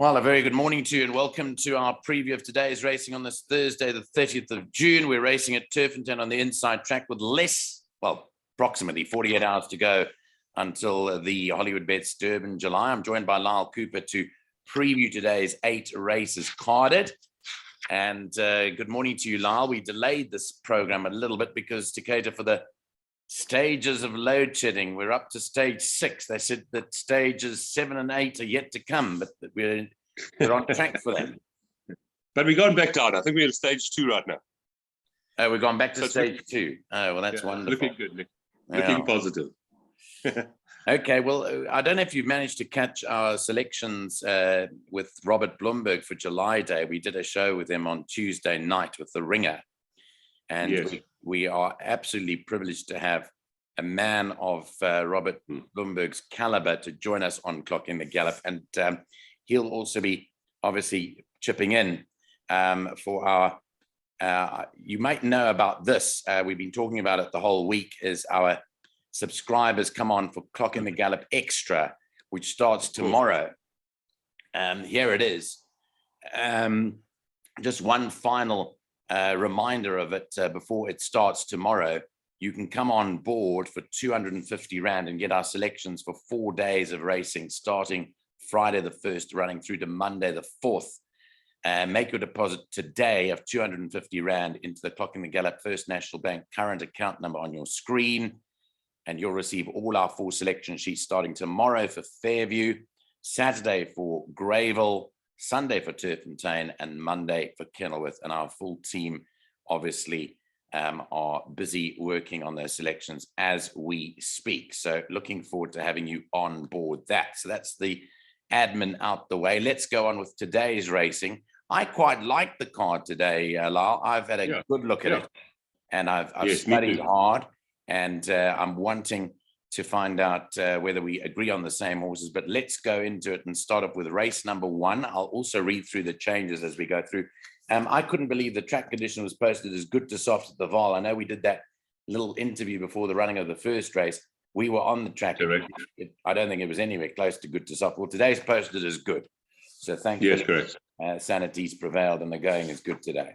Well, a very good morning to you and welcome to our preview of today's racing on this Thursday, the 30th of June. We're racing at Turffontein on the inside track with approximately 48 hours to go until the Hollywood Bets Durban July. I'm joined by Lyall Cooper to preview today's 8 races carded. And good morning to you, Lyall. We delayed this program a little bit because to cater for the stages of load shedding, we're up to stage 6. They said that stages 7 and 8 are yet to come, but that we're on track for that. But we're going back down. I think we're in stage 2 right now. Oh, we're going back to stage 2. Oh, well, that's wonderful. Looking good, Nick. Looking positive. Okay, well, I don't know if you've managed to catch our selections with Robert Blumberg for July Day. We did a show with him on Tuesday night with the Ringer. And yes, we are absolutely privileged to have a man of Robert Blumberg's caliber to join us on Clocking the Gallop. And he'll also be obviously chipping in for our, you might know about this, we've been talking about it the whole week, is our subscribers come on for Clocking the Gallop Extra, which starts tomorrow. Here it is. Just one final reminder of it before it starts tomorrow. You can come on board for 250 Rand and get our selections for 4 days of racing, starting Friday the 1st, running through to Monday the 4th. Make your deposit today of 250 Rand into the Clocking the Gallop First National Bank current account number on your screen, and you'll receive all our 4 selection sheets starting tomorrow for Fairview, Saturday for Greyville, Sunday for Turffontein, and Monday for Kenilworth. And our full team obviously are busy working on those selections as we speak. So looking forward to having you on board that. So that's the admin out the way. Let's go on with today's racing. I quite like the card today, Lyall. I've had a good look at it, and I've studied hard, and I'm wanting to find out whether we agree on the same horses. But let's go into it and start off with race number 1. I'll also read through the changes as we go through. I couldn't believe the track condition was posted as good to soft at the Vaal. I know we did that little interview before the running of the first race. We were on the track. I don't think it was anywhere close to good to soft. Well, today's posted as good. So thank you. Yes, correct. Sanity's prevailed and the going is good today.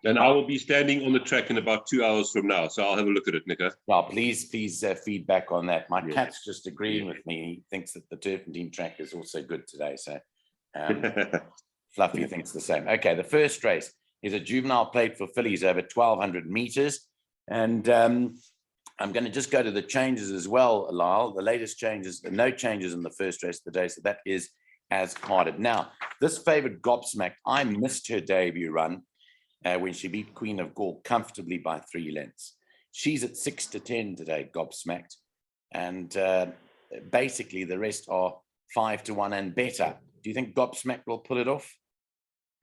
And I will be standing on the track in about 2 hours from now, so I'll have a look at it, Nico. Well, please feedback on that. My cat's just agreeing with me. He thinks that the Turffontein track is also good today. So Fluffy thinks the same. Okay, the first race is a juvenile plate for fillies over 1,200 meters. And I'm going to just go to the changes as well, Lyall. The latest changes, no changes in the first race of the day. So that is as carded. Now, this favourite Gobsmacked, I missed her debut run when she beat Queen of Gaul comfortably by 3 lengths. She's at 6-10 today, Gobsmacked. And basically the rest are 5-1 and better. Do you think Gobsmacked will pull it off?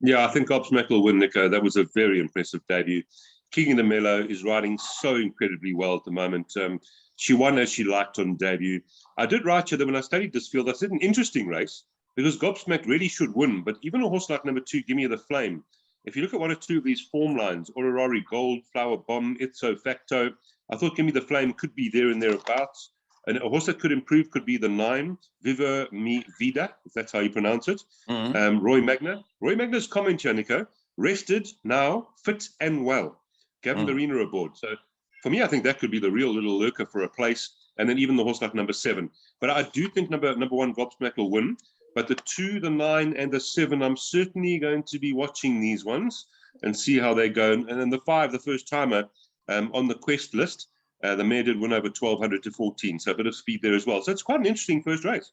Yeah, I think Gobsmacked will win, Nico. That was a very impressive debut. King in the Mellow is riding so incredibly well at the moment. She won as she liked on debut. I did write to them when I studied this field. I said an interesting race because Gobsmacked really should win. But even a horse like number 2, Gimme the Flame, if you look at 1 or 2 of these form lines, Ororari Gold, Flower Bomb, Itso Facto, I thought Gimme the Flame could be there and thereabouts. And a horse that could improve could be the 9, Viva Mi Vida, if that's how you pronounce it. Roy Magna. Roy Magna's comment here, Nico, rested, now, fit and well. Gavin Marina aboard. So for me, I think that could be the real little lurker for a place. And then even the horse like number 7. But I do think number 1, Gobsmacked, will win. But the 2, the 9, and the 7, I'm certainly going to be watching these ones and see how they go. And then the 5, the first timer on the quest list, the mare did win over 1,200 to 14. So a bit of speed there as well. So it's quite an interesting first race.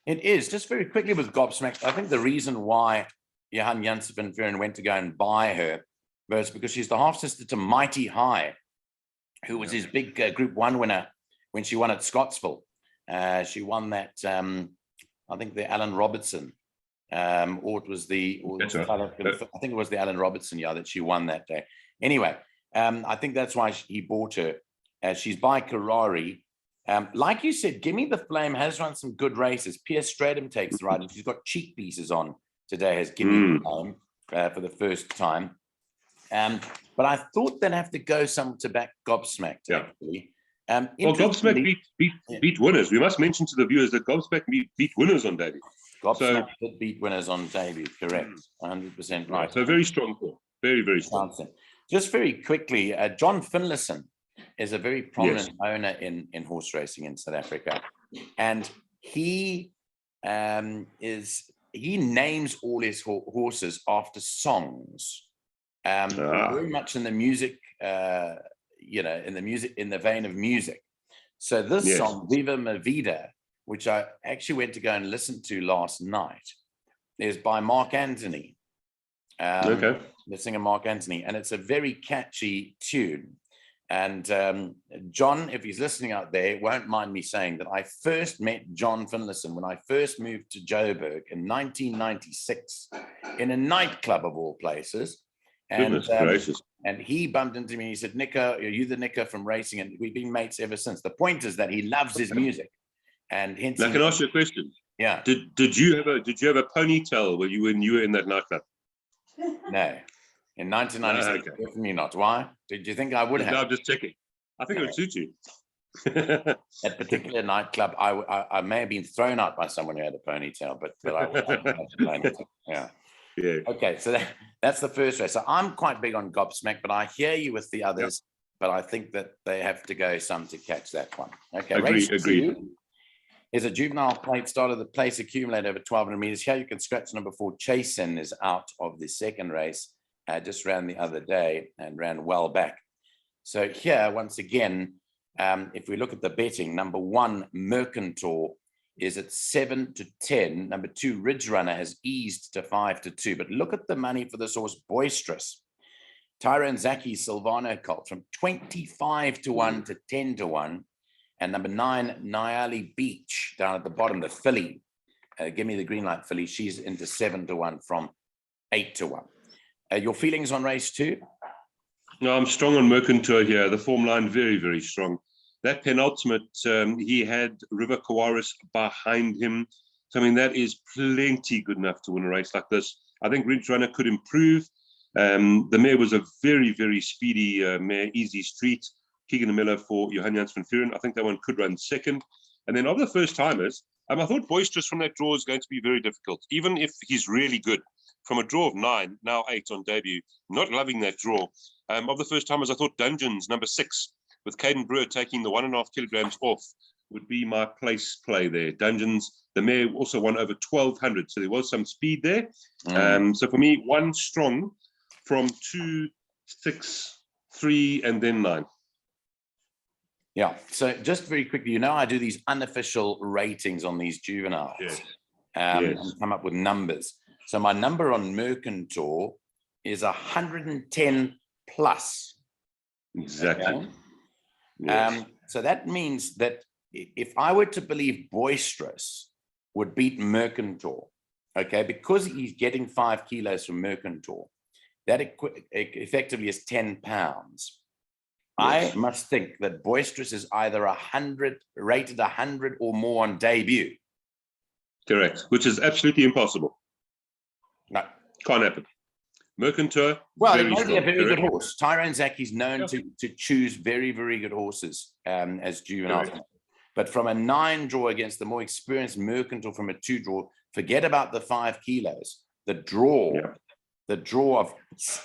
It is. Just very quickly with Gobsmacked, I think the reason why Johan Janssen van Vuren went to go and buy her was because she's the half-sister to Mighty High, who was his big Group 1 winner when she won at Scottsville. She won that... I think the Alan Robertson, or it was the, I think it was the Alan Robertson, that she won that day. Anyway, I think that's why he bought her. She's by Karari. Like you said, Gimme the Flame has run some good races. Pierce Stradham takes the ride, and she's got cheek pieces on today as Gimme the Flame for the first time. But I thought they'd have to go some to back Gobsmacked, actually. Well, Gobsmacked beat winners. We must mention to the viewers that Gobsmacked beat winners on debut. Gobsmack did beat winners on debut, correct. 100% right. So very strong call. Very, very strong. Just very quickly, John Finlayson is a very prominent owner in horse racing in South Africa. And he names all his horses after songs. Very much in the music, in the vein of music. So this song, Viva Ma Vida, which I actually went to go and listen to last night, is by Mark Anthony. The singer Mark Anthony, and it's a very catchy tune. And John, if he's listening out there, won't mind me saying that I first met John Finlayson when I first moved to Joburg in 1996 in a nightclub of all places. And he bumped into me. He said, "Nico, are you the Nico from racing?" And we've been mates ever since. The point is that he loves his music, and hence. Now, can I ask you a question? Yeah. Did you have a ponytail when you were in that nightclub? No. In 1996, definitely not. Why? Did you think I would have? No, I'm just checking. I think it would suit you. That particular nightclub, I may have been thrown out by someone who had a ponytail, but I was yeah. Okay, so that's the first race. So I'm quite big on Gobsmack, but I hear you with the others. But I think that they have to go some to catch that one. Okay, agreed. Is a juvenile plate start of the place accumulated over 1,200 meters. Here you can scratch number 4. Chasen is out of the second race. Just ran the other day and ran well back. So here, once again, if we look at the betting, number 1, Mercantor, is at 7-10. Number 2, Ridge Runner, has eased to 5-2. But look at the money for this horse, Boisterous. Tyrone Zaki, Silvano Colt, from 25-1 to 10-1. And number 9, Nyali Beach, down at the bottom, the filly. Give me the green light, filly. She's into 7-1 from 8-1. Your feelings on race 2? No, I'm strong on Mercantor here. The form line very, very strong. That penultimate, he had River Kawaris behind him. So, I mean, that is plenty good enough to win a race like this. I think Ridge Runner could improve. The mare was a very, very speedy mare, Easy Street. Keegan de Miller for Johan Jans van Vuren. I think that one could run second. And then of the first timers, I thought Boisterous from that draw is going to be very difficult, even if he's really good. From a draw of 9, now 8 on debut, not loving that draw. Of the first timers, I thought Dungeons, number 6, with Caden Brewer taking the 1.5 kilograms off, would be my place play there. Dungeons, the mare also won over 1,200, so there was some speed there. So for me, 1 strong from 2, 6, 3, and then 9. Yeah, so just very quickly, I do these unofficial ratings on these juveniles and come up with numbers. So my number on Mercantor is 110 plus. Exactly. Okay? So that means that if I were to believe Boisterous would beat Mercantor, okay, because he's getting 5 kilos from Mercantor, that effectively is 10 pounds. I must think that Boisterous is either rated 100 or more on debut. Correct, which is absolutely impossible. No. Can't happen. Mercantor, well, it might be a very good horse. Tyrone Zaki's known to choose very, very good horses as juveniles. But from a 9 draw against the more experienced Mercantor from a 2 draw, forget about the 5 kilos. The draw of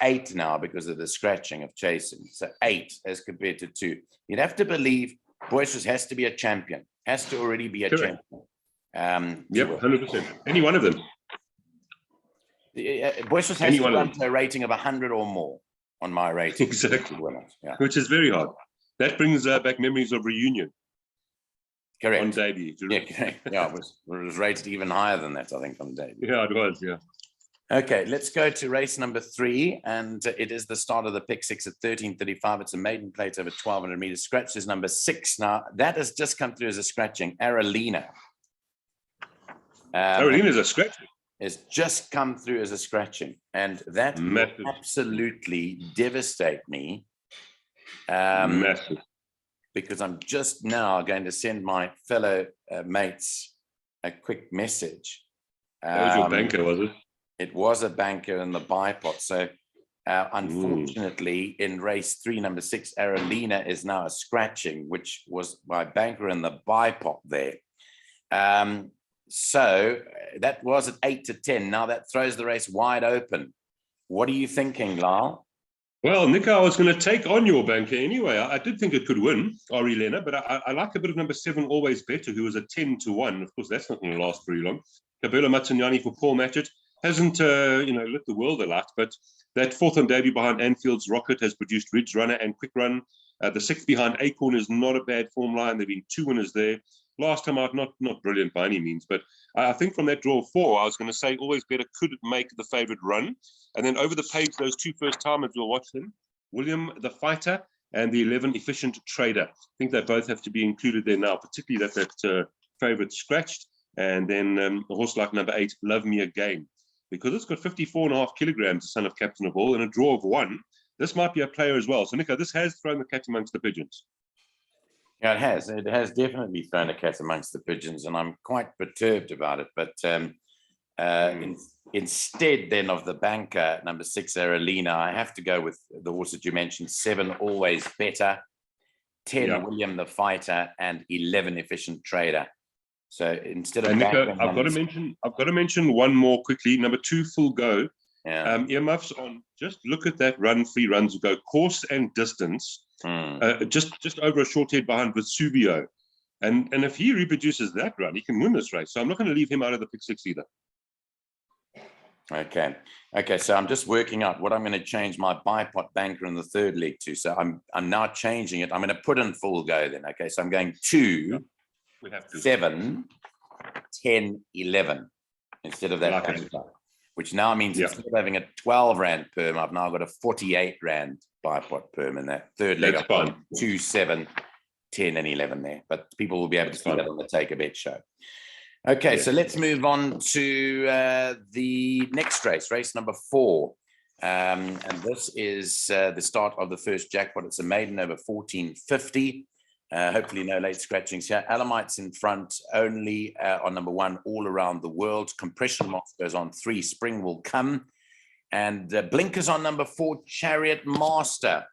8 now because of the scratching of chasing. So 8 as compared to 2. You'd have to believe Boisterous has to be a champion, has to already be a champion. 100%. Any one of them. Boisterous has to run to a rating of 100 or more on my rating. Exactly. Which is very hard. That brings back memories of Reunion. Correct. On debut. It was rated even higher than that, I think, on debut. Yeah, it was, Okay, let's go to race number 3, and it is the start of the pick 6 at 13:35. It's a maiden plate over 1,200 meters. Scratch is number 6. Now, that has just come through as a scratching. Aralina. Aralina is a scratching. Has just come through as a scratching, and that will absolutely devastate me. Massive. Because I'm just now going to send my fellow mates a quick message. That was your banker, was it? It was a banker in the bipot. So unfortunately, in race 3, number 6, Aralina is now a scratching, which was my banker in the bipot there. So that was at 8-10. Now that throws the race wide open. What are you thinking, Lyall? Well, Nico, I was going to take on your banker anyway. I did think it could win, Ari Lena, but I like a bit of number 7, Always Better, who was a 10-1. Of course, that's not going to last very long. Kabelo Matunyani for Paul Matchett hasn't, lit the world alight, but that 4th on debut behind Anfield's Rocket has produced Ridge Runner and Quick Run. The 6th behind Acorn is not a bad form line. There have been 2 winners there. Last time out, not brilliant by any means, but I think from that draw 4, I was going to say Always Better could make the favourite run. And then over the page, those 2 first-timers, we'll watch them. William the Fighter and the 11 Efficient Trader. I think they both have to be included there now, particularly that favourite Scratched. And then a horse like number 8, Love Me Again. Because it's got 54.5 kilograms, the son of Captain of All, and a draw of 1. This might be a player as well. So, Nico, this has thrown the cat amongst the pigeons. Yeah, it has. It has definitely thrown a cat amongst the pigeons, and I'm quite perturbed about it. But instead then of the banker, number 6, Aralina, I have to go with the horse that you mentioned, 7, Always Better, 10, William the Fighter, and 11, Efficient Trader. So instead of Nico, I've got to mention one more quickly. Number 2, Full Go. Yeah. Earmuffs on. Just look at that run. 3 runs ago, course and distance. Just over a short head behind Vesuvio, and if he reproduces that run, he can win this race. So I'm not going to leave him out of the pick 6 either. Okay. So I'm just working out what I'm going to change my bipot banker in the 3rd leg to. So I'm now changing it. I'm going to put in Full Go then. Okay, so I'm going 2, 7, 10, 11 instead of that banker, which now means instead of having a 12 rand perm, I've now got a 48 rand bipot perm in that 3rd leg. That's fine. 2, 7, 10, and 11 there. But people will be able to see that on the Take a Bet show. Okay, so let's move on to the next race number 4. And this is the start of the first jackpot. It's a maiden over 1450. Hopefully no late scratchings here. Alamites in front only on number 1, All Around the World. Compression Marks goes on 3, Spring Will Come. And blinkers on number 4, Chariot Master.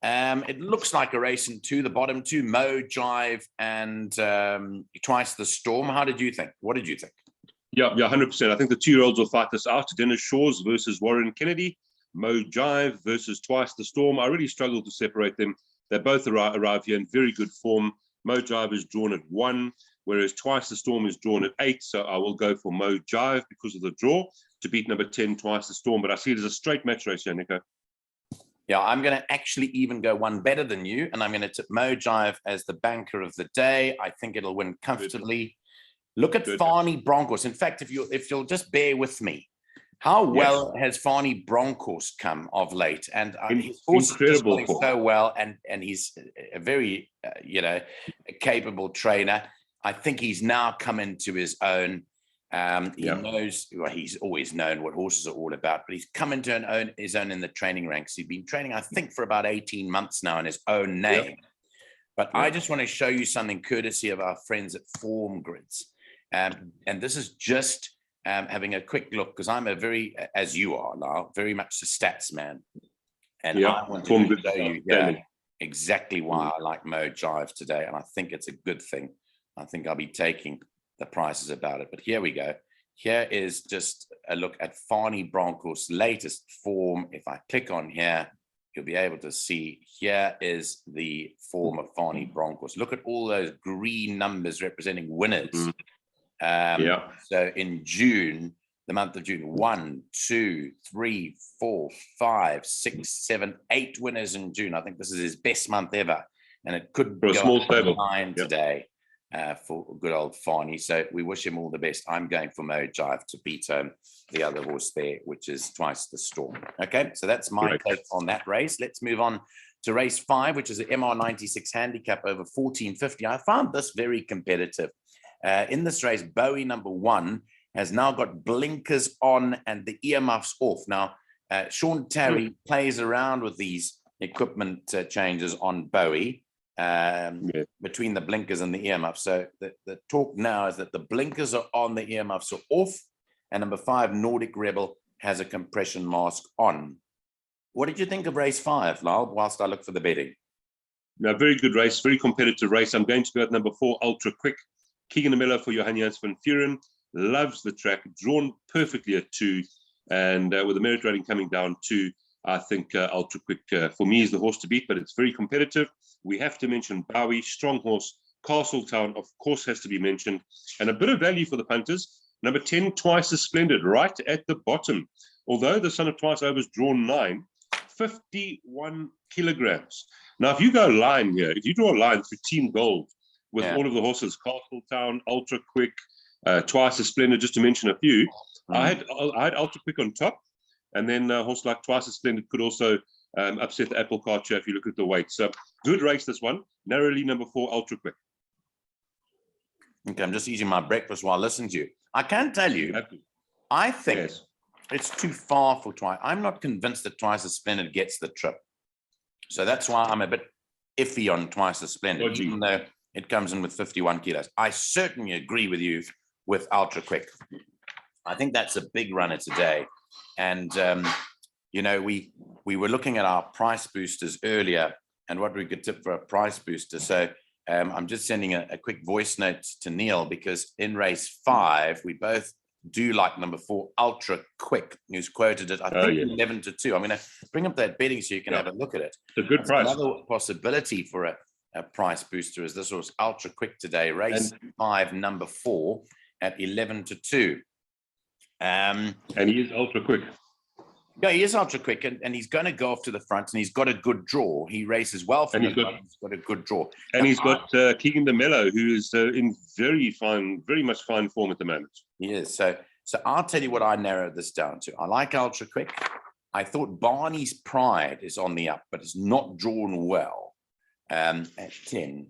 It looks like a race in 2, the bottom 2, Mo Jive and Twice the Storm. How did you think? What did you think? Yeah, 100%. I think the 2-year-olds will fight this out. Dennis Shaw's versus Warren Kennedy. Mo Jive versus Twice the Storm. I really struggle to separate them. They both arrive here in very good form. Mo Jive is drawn at 1, whereas Twice the Storm is drawn at 8. So I will go for Mo Jive because of the draw to beat number 10, Twice the Storm. But I see it as a straight match race here, Nico. Yeah, I'm going to actually even go one better than you, and I'm going to tip Mo Jive as the banker of the day. I think it'll win comfortably. Look at Fani Broncos. In fact, if you'll just bear with me, how well has Fani Broncos come of late? And his horse is just going so well, and he's a very capable trainer. I think he's now come into his own. He knows, well, he's always known what horses are all about, but he's come into his own in the training ranks. He's been training, I think, for about 18 months now in his own name. But I just want to show you something courtesy of our friends at Form Grids. And this is just having a quick look, because I'm a very, as you are now, very much the stats man. And I want to show you exactly why I like Mo Jive today. And I think it's a good thing. I think I'll be taking the prices about it. But here we go. Here is just a look at Fani Broncos' latest form. If I click on here, you'll be able to see here is the form of Fani Broncos. Look at all those green numbers representing winners. So in June, the month of June, 1, 2, 3, 4, 5, 6, 7, 8 winners in June. I think this is his best month ever. And it could go a small stable 9 today. For good old Fani. So we wish him all the best. I'm going for Mo Jive to beat the other horse there, which is Twice the Storm. Okay, so that's my take on that race. Let's move on to race 5, which is an MR96 handicap over 1450. I found this very competitive. In this race, Bowie number 1 has now got blinkers on and the earmuffs off. Now, Sean Terry plays around with these equipment changes on Bowie. Between the blinkers and the earmuffs. So the talk now is that the blinkers are on, the earmuffs are off, and number 5, Nordic Rebel, has a compression mask on. What did you think of race 5, Lyall, whilst I look for the betting? Very good race, very competitive race. I'm going to go at number 4, Ultra Quick. Keegan de Mello for Johan Jans van Vuren. Loves the track, drawn perfectly at 2. And with the merit rating coming down 2, I think Ultra Quick for me is the horse to beat, but it's very competitive. We have to mention Bowie, strong horse. Castletown, of course, has to be mentioned. And a bit of value for the punters. Number 10, Twice as Splendid, right at the bottom. Although the Son of Twice Over's drawn 9, 51 kilograms. Now, if you go line here, if you draw a line through Team Gold with all of the horses, Castletown, Ultra Quick, Twice as Splendid, just to mention a few, I had Ultra Quick on top, and then a horse like Twice as Splendid could also upset the apple cart here if you look at the weight. So good race, this one. Narrowly number 4, Ultra Quick. Okay, I'm just eating my breakfast while listening to you. I can tell you, I think it's too far for Twice. I'm not convinced that Twice as Splendid gets the trip. So that's why I'm a bit iffy on Twice as Splendid, even though it comes in with 51 kilos. I certainly agree with you with Ultra Quick. I think that's a big runner today. And, you know, we were looking at our price boosters earlier and what we could tip for a price booster. So I'm just sending a quick voice note to Neil, because in race 5, we both do like number 4, Ultra Quick, who's quoted it, I think, 11 to 2. I'm going to bring up that betting so you can have a look at it. It's a good price. Another possibility for a price booster is this was Ultra Quick today, race 5, number 4 at 11 to 2. And he is Ultra Quick. Yeah, he is Ultra Quick, and he's going to go off to the front, and he's got a good draw. He races well from the front. He's got a good draw. And he's got Keegan de Mello, who is in very much fine form at the moment. He is. So I'll tell you what I narrowed this down to. I like Ultra Quick. I thought Barney's Pride is on the up, but it's not drawn well at 10.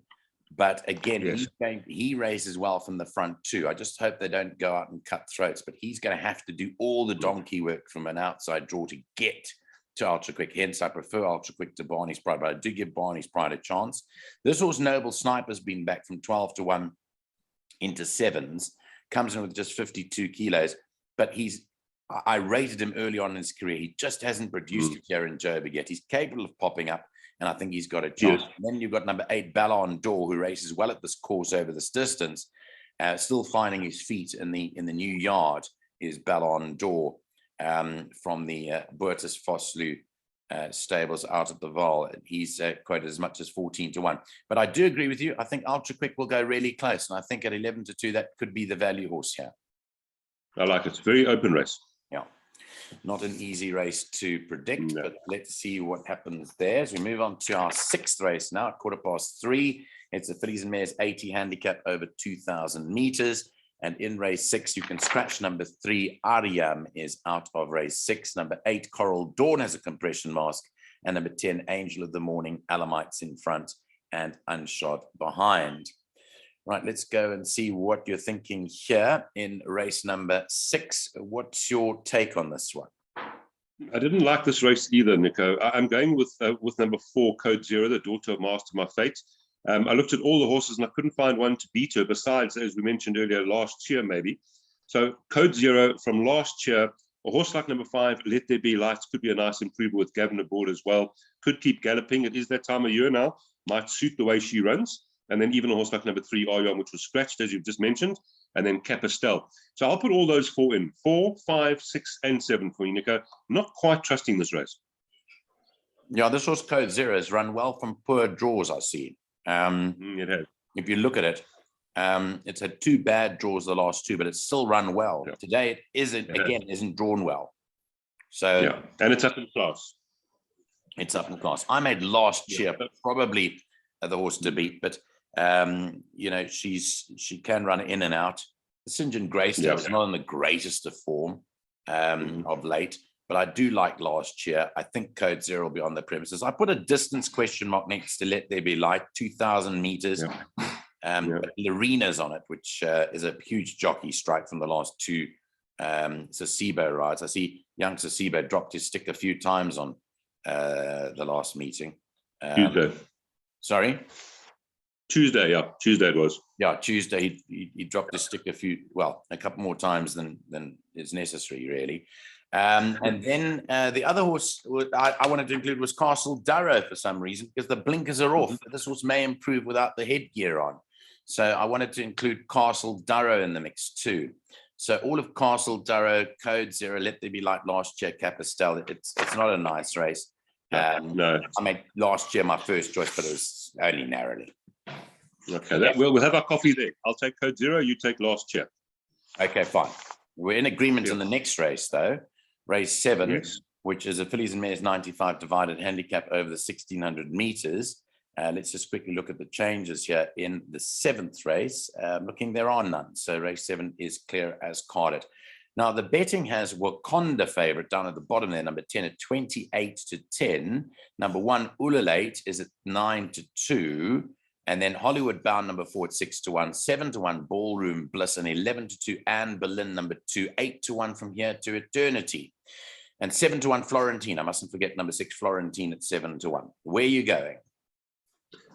But again, he races well from the front too. I just hope they don't go out and cut throats, but he's going to have to do all the donkey work from an outside draw to get to Ultra Quick. Hence, I prefer Ultra Quick to Barney's Pride, but I do give Barney's Pride a chance. This horse, Noble Sniper's been back from 12 to 1 into 7s, comes in with just 52 kilos, but I rated him early on in his career. He just hasn't produced it here in Joburg yet. He's capable of popping up, and I think he's got a chance. Yes. Then you've got number 8, Ballon d'Or, who races well at this course over this distance, still finding his feet in the new yard is Ballon d'Or from the Boertus Vosloo stables out at the Val. He's quoted as much as 14 to 1. But I do agree with you. I think Ultra Quick will go really close, and I think at 11 to 2, that could be the value horse here. I like it. It's a very open race. Yeah. Not an easy race to predict, but let's see what happens there. As we move on to our 6th race now, 3:15. It's a fillies and mares 80 handicap over 2,000 meters. And in race 6, you can scratch number 3, Ariam is out of race 6. Number 8, Coral Dawn has a compression mask. And number 10, Angel of the Morning, Alamites in front and Unshod behind. Right, let's go and see what you're thinking here in race number 6. What's your take on this one? I didn't like this race either, Nico. I'm going with number 4, Code Zero, the daughter of Master My Fate. I looked at all the horses and I couldn't find one to beat her besides, as we mentioned earlier, last year maybe. So Code Zero from last year, a horse like number 5, Let There Be Lights, could be a nice improvement with Gavin aboard as well. Could keep galloping. It is that time of year now. Might suit the way she runs. And then even a horse like number 3, Ariam, which was scratched, as you've just mentioned, and then Capistel. So I'll put all those 4 in. 4, 5, 6, and 7 for you, Nico. Not quite trusting this race. Yeah, this horse Code Zero has run well from poor draws, I see. It has. If you look at it, it's had 2 bad draws the last 2, but it's still run well. Yeah. Today it isn't drawn well. So yeah, and it's up in class. It's up in class. I made last year probably the horse to beat, but you know, she can run in and out. The St. John Greystone is not in the greatest of form of late, but I do like last year. I think Code Zero will be on the premises. I put a distance question mark next to Let There Be Light, 2,000 meters. But Lorena's on it, which is a huge jockey strike from the last 2 Sasibo rides. I see young Sasibo dropped his stick a few times on the last meeting. Tuesday. Sorry? Tuesday it was. Yeah, Tuesday he dropped his stick a couple more times than is necessary, really. And then the other horse I wanted to include was Castle Durrow for some reason, because the blinkers are off. This horse may improve without the headgear on. So I wanted to include Castle Durrow in the mix too. So all of Castle Durrow, Code Zero, Let There Be Light last year, Capistel. It's not a nice race. No. I made last year my first choice, but it was only narrowly. Okay, we'll have our coffee there. I'll take Code Zero, you take last year. Okay, fine. We're in agreement on the next race, though. Race 7, Yes. which is a fillies and mares 95 divided handicap over the 1600 meters. Let's just quickly look at the changes here in the 7th race. Looking, there are none. So race 7 is clear as carded. Now, the betting has Wakonda favorite down at the bottom there, number 10 at 28-10. Number 1, Ulalate, is at 9-2. And then Hollywood Bound, number 4 at 6-1, 7-1, Ballroom Bliss, and 11-2, Anne Boleyn, number 2, 8-1 from here to eternity. And 7-1, Florentine. I mustn't forget number 6, Florentine at 7-1. Where are you going?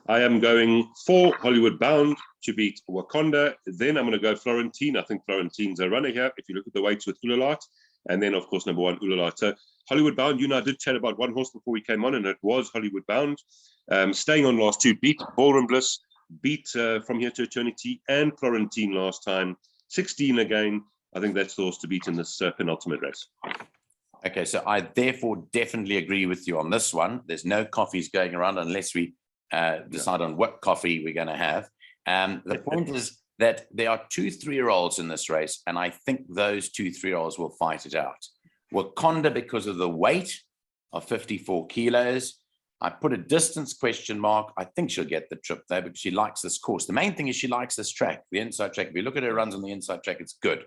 I am going for Hollywood Bound to beat Wakonda. Then I'm going to go Florentine. I think Florentine's a runner here, if you look at the weights with Ulalite. And then, of course, number 1, Ulalite. So Hollywood Bound, you and I did chat about one horse before we came on, and it was Hollywood Bound. Staying on last 2, beat Ballroom Bliss, beat From Here to Eternity, and Florentine last time. 16 again. I think that's the horse to beat in this penultimate race. Okay, so I therefore definitely agree with you on this one. There's no coffees going around unless we decide on what coffee we're going to have. The point is that there are 2 3-year-olds in this race, and I think those 2 3-year-olds will fight it out. Wakonda, because of the weight of 54 kilos. I put a distance question mark. I think she'll get the trip though, because she likes this course. The main thing is she likes this track, the inside track. If you look at her runs on the inside track, it's good.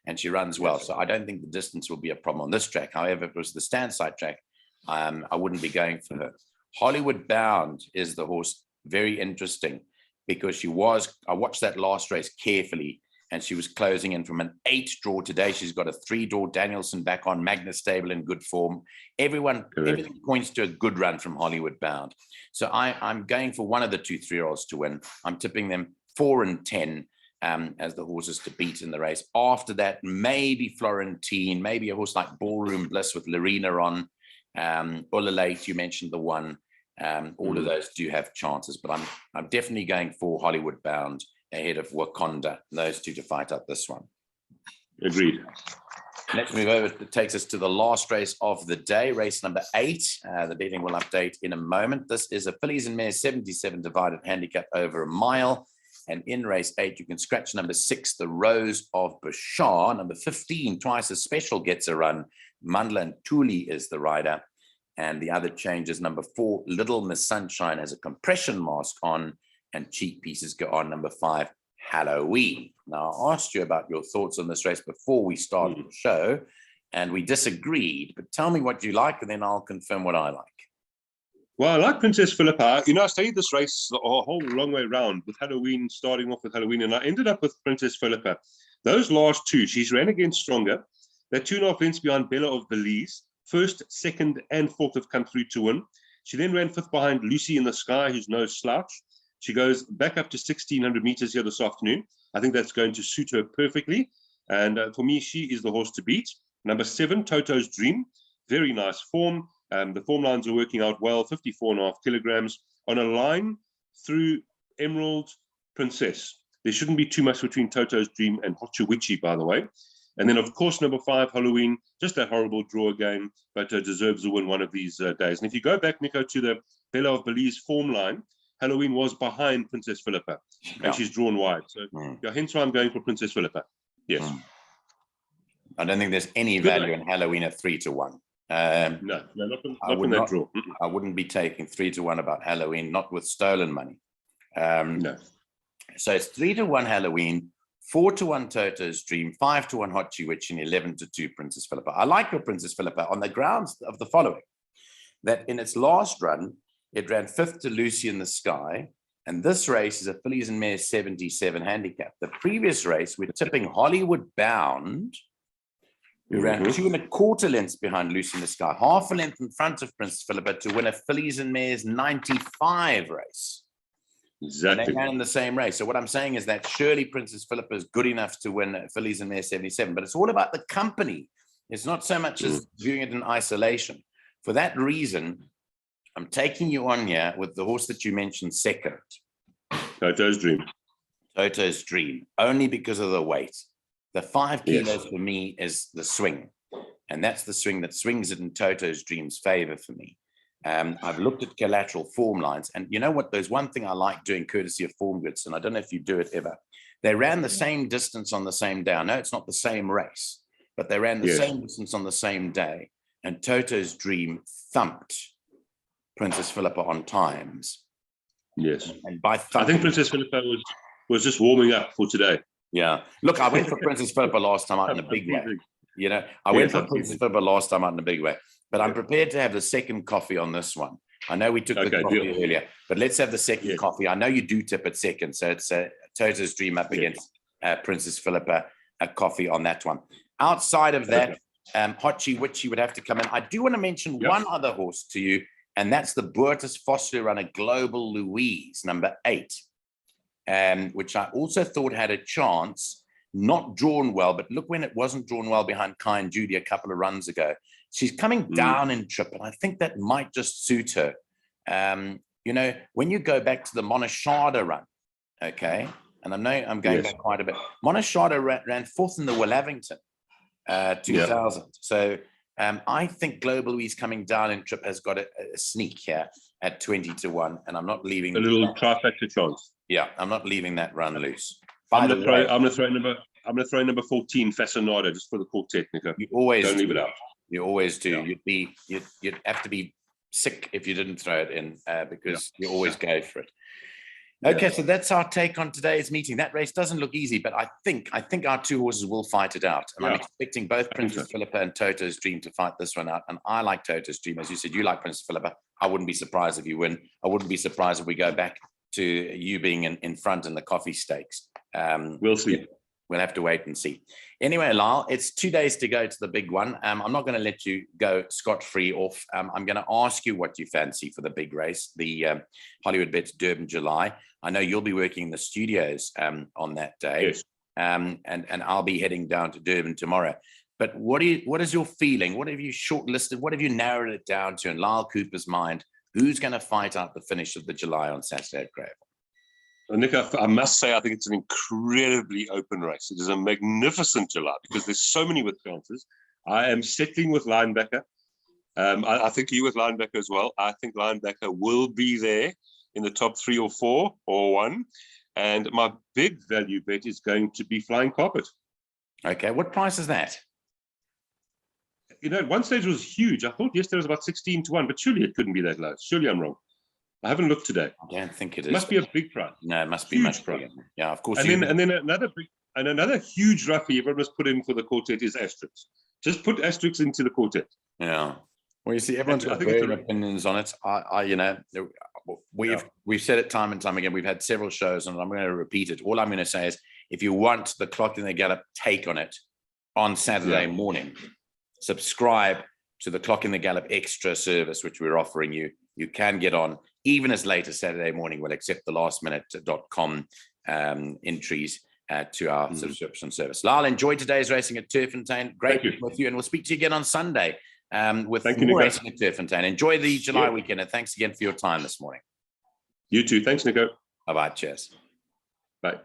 And she runs well. So I don't think the distance will be a problem on this track. However, if it was the stand side track, I wouldn't be going for her. Hollywood Bound is the horse. Very interesting, because I watched that last race carefully, and she was closing in from an 8 draw today. She's got a 3 draw, Danielson back on, Magnus Stable in good form. Everything points to a good run from Hollywood Bound. So I'm going for one of the 2 3-year-olds to win. I'm tipping them 4 and 10 as the horses to beat in the race. After that, maybe Florentine, maybe a horse like Ballroom Bliss with Lorena on. Ulalate, you mentioned the one. All of those do have chances, but I'm definitely going for Hollywood Bound ahead of Wakonda. Those 2 to fight out this one. Agreed. Let's move over. It takes us to the last race of the day, race number 8. The betting will update in a moment. This is a fillies and mares 77 divided handicap over a mile. And in race 8, you can scratch number 6, the Rose of Bashar. Number 15, Twice as Special, gets a run. Mandla and Tuli is the rider. And the other changes, number 4, Little Miss Sunshine has a compression mask on, and cheek pieces go on. Number 5, Halloween. Now, I asked you about your thoughts on this race before we started the show, and we disagreed. But tell me what you like, and then I'll confirm what I like. Well, I like Princess Philippa. You know, I studied this race a whole long way round, with Halloween, starting off with Halloween, and I ended up with Princess Philippa. Those last 2, she's ran against stronger. They're 2.5 lengths behind Bella of Belize. 1st, 2nd, and 4th have come through to win. She then ran 5th behind Lucy in the Sky, who's no slouch. She goes back up to 1,600 meters here this afternoon. I think that's going to suit her perfectly. And for me, she is the horse to beat. Number 7, Toto's Dream. Very nice form. The form lines are working out well, 54.5 kilograms on a line through Emerald Princess. There shouldn't be too much between Toto's Dream and Hochiwichi, by the way. And then, of course, number 5, Halloween, just a horrible draw again, but deserves a win one of these days. And if you go back, Nico, to the Bella of Belize form line, Halloween was behind Princess Philippa, and she's drawn wide. So, hence why I'm going for Princess Philippa. Yes. I don't think there's any value in Halloween at 3-1. No, not in that draw. I wouldn't be taking 3-1 about Halloween, not with stolen money. No. So it's 3-1 Halloween, 4-1 Toto's Dream, 5-1 Hochiwichi, and 11-2 Princess Philippa. I like your Princess Philippa on the grounds of the following: that in its last run, it ran 5th to Lucy in the Sky, and this race is a fillies and mares 77 handicap. The previous race, we're tipping Hollywood Bound, who ran 2 1/4 lengths behind Lucy in the Sky, half a length in front of Princess Philippa, to win a fillies and mares 95 race. Exactly. And they ran in the same race. So what I'm saying is that surely Princess Philippa is good enough to win fillies and mares 77, but it's all about the company. It's not so much as viewing it in isolation. For that reason, I'm taking you on here with the horse that you mentioned second. Toto's Dream. Toto's Dream, only because of the weight. The 5 Yes. kilos for me is the swing. And that's the swing that swings it in Toto's Dream's favor for me. I've looked at collateral form lines, and you know what? There's one thing I like doing courtesy of Form Goods, and I don't know if you do it ever. They ran the same distance on the same day. I know it's not the same race, but they ran the Yes. same distance on the same day. And Toto's Dream thumped Princess Philippa on times. Yes. And by I thumping, think Princess Philippa was just warming up for today. yeah. Look, I went for Princess Philippa last time out in a big way. You know, I went for Princess Philippa last time out in a big way. But I'm prepared to have the second coffee on this one. I know we took the coffee earlier, but let's have the second coffee. I know you do tip at second, so it's Toto's Dream up against Princess Philippa, a coffee on that one. Outside of that, Hotchie Witchy would have to come in. I do want to mention one other horse to you, and that's the Boertus Foster runner Global Louise, number 8, which I also thought had a chance, not drawn well, but look when it wasn't drawn well behind Kai and Judy a couple of runs ago. She's coming down in trip, and I think that might just suit her. You know, when you go back to the Monashada run, okay, and I know I'm going back quite a bit. Monashada ran 4th in the Willavington 2000. So I think Global Louise coming down in trip has got a sneak here at 20-1, and I'm not leaving a little trifecta chance. Yeah, I'm not leaving that run loose. I'm going to throw number 14, Fascinado, just for the quartet, Nico. You always don't leave it out. You always do. You'd have to be sick if you didn't throw it in, because you always go for it. Okay, so that's our take on today's meeting. That race doesn't look easy, but I think our 2 horses will fight it out. And I'm expecting both Princess Philippa and Toto's Dream to fight this one out. And I like Toto's Dream. As you said, you like Princess Philippa. I wouldn't be surprised if you win. I wouldn't be surprised if we go back to you being in front in the coffee stakes. We'll see. We'll have to wait and see. Anyway, Lyall, it's 2 days to go to the big one. I'm not going to let you go scot-free off. I'm going to ask you what you fancy for the big race, the Hollywood Bets Durban July. I know you'll be working in the studios on that day. Yes. And I'll be heading down to Durban tomorrow. But what is your feeling? What have you shortlisted? What have you narrowed it down to in Lyall Cooper's mind? Who's going to fight out the finish of the July on Saturday at Grave? Nick, I must say, I think it's an incredibly open race. It is a magnificent July because there's so many with chances. I am settling with Linebacker. I think you with Linebacker as well. I think Linebacker will be there in the top 3 or 4 or 1. And my big value bet is going to be Flying Carpet. Okay, what price is that? You know, at one stage it was huge. I thought yesterday was about 16-1, but surely it couldn't be that low. Surely I'm wrong. I haven't looked today. I don't think it is. It must be a big price. No, it must be huge much bigger. Yeah, of course. And then another huge roughie everyone must put in for the quartet is Asterix. Just put Asterix into the quartet. Yeah. Well, you see, everyone's got varying opinions on it. You know, we've said it time and time again. We've had several shows, and I'm going to repeat it. All I'm going to say is, if you want the Clock in the Gallop take on it on Saturday morning, subscribe to the Clock in the Gallop extra service, which we're offering you. You can get on even as late as Saturday morning. We'll accept the lastminute.com entries to our subscription service. Lyall, enjoy today's racing at Turffontein. Great being with you, and we'll speak to you again on Sunday with more racing at Turffontein. Enjoy the July weekend, and thanks again for your time this morning. You too. Thanks, Nico. Bye-bye. Cheers. Bye.